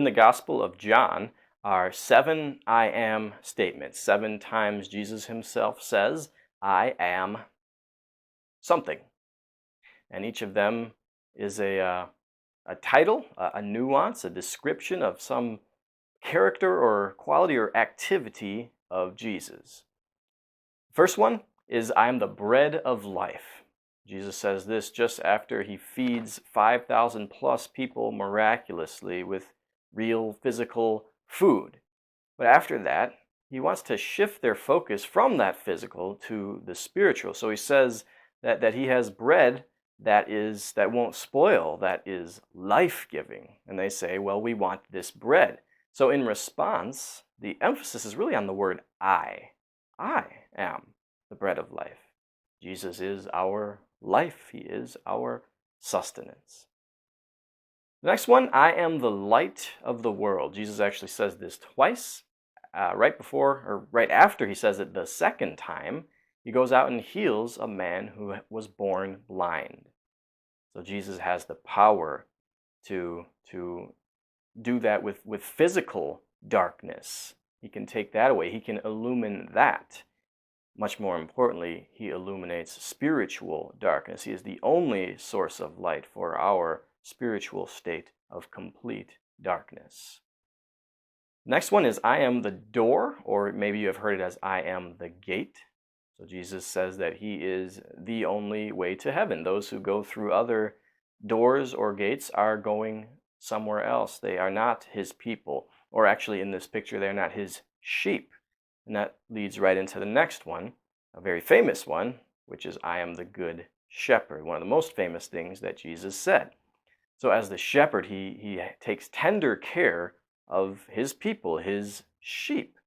the Gospel of John are 7 I am statements. 7 times Jesus himself says, I am something. And each of them is a title, a nuance, a description of some character or quality or activity of Jesus. First one is, I am the bread of life. Jesus says this just after he feeds 5,000 plus people miraculously with real physical food. But after that, he wants to shift their focus from that physical to the spiritual. So he says that he has bread that won't spoil, that is life-giving. And they say, well, we want this bread. So in response, the emphasis is really on the word I. I am the bread of life. Jesus is our life. He is our sustenance. The next one, I am the light of the world. Jesus actually says this twice. Right after he says it the second time, he goes out and heals a man who was born blind. So Jesus has the power to do that with physical darkness. He can take that away. He can illumine that. Much more importantly, he illuminates spiritual darkness. He is the only source of light for our spiritual state of complete darkness. Next one is, I am the door, or maybe you have heard it as, I am the gate. So Jesus says that he is the only way to heaven. Those who go through other doors or gates are going somewhere else. They are not his people, or actually in this picture, they're not his sheep. And that leads right into the next one, a very famous one, which is, I am the good shepherd, one of the most famous things that Jesus said. So as the shepherd, he takes tender care of his people, his sheep,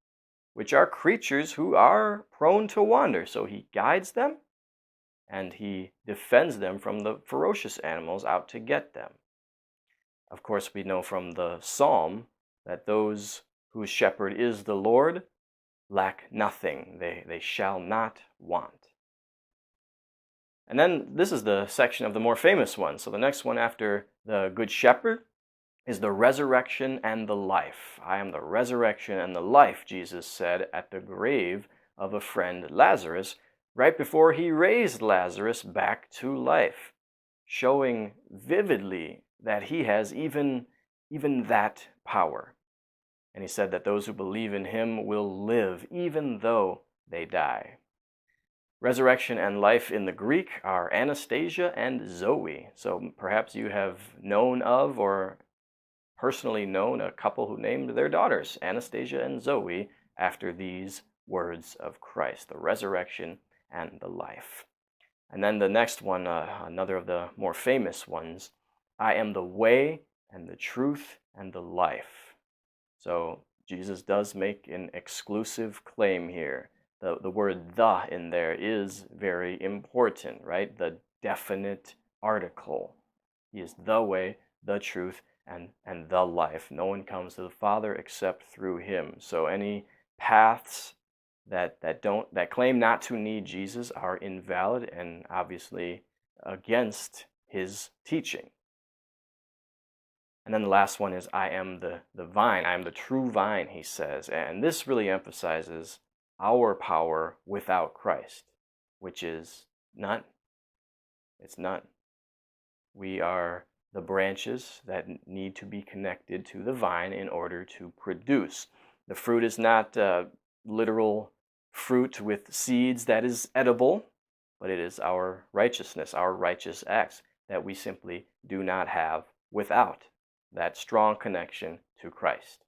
which are creatures who are prone to wander. So he guides them, and he defends them from the ferocious animals out to get them. Of course, we know from the psalm that those whose shepherd is the Lord lack nothing. They shall not want. And then this is the section of the more famous one. So the next one after the Good Shepherd is the resurrection and the life. I am the resurrection and the life, Jesus said at the grave of a friend, Lazarus, right before he raised Lazarus back to life, showing vividly that he has even that power. And he said that those who believe in him will live even though they die. Resurrection and life in the Greek are Anastasia and Zoe. So perhaps you have known of or personally known a couple who named their daughters Anastasia and Zoe after these words of Christ, the resurrection and the life. And then the next one, another of the more famous ones, I am the way and the truth and the life. So Jesus does make an exclusive claim here. The word the in there is very important, right? The definite article. He is the way, the truth, and the life. No one comes to the Father except through him. So any paths that claim not to need Jesus are invalid and obviously against his teaching. And then the last one is, I am the vine. I am the true vine, he says. And this really emphasizes our power without Christ, which is none. It's none. We are the branches that need to be connected to the vine in order to produce. The fruit is not literal fruit with seeds that is edible, but it is our righteousness, our righteous acts that we simply do not have without that strong connection to Christ.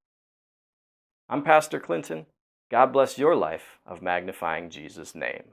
I'm Pastor Clinton. God bless your life of magnifying Jesus' name.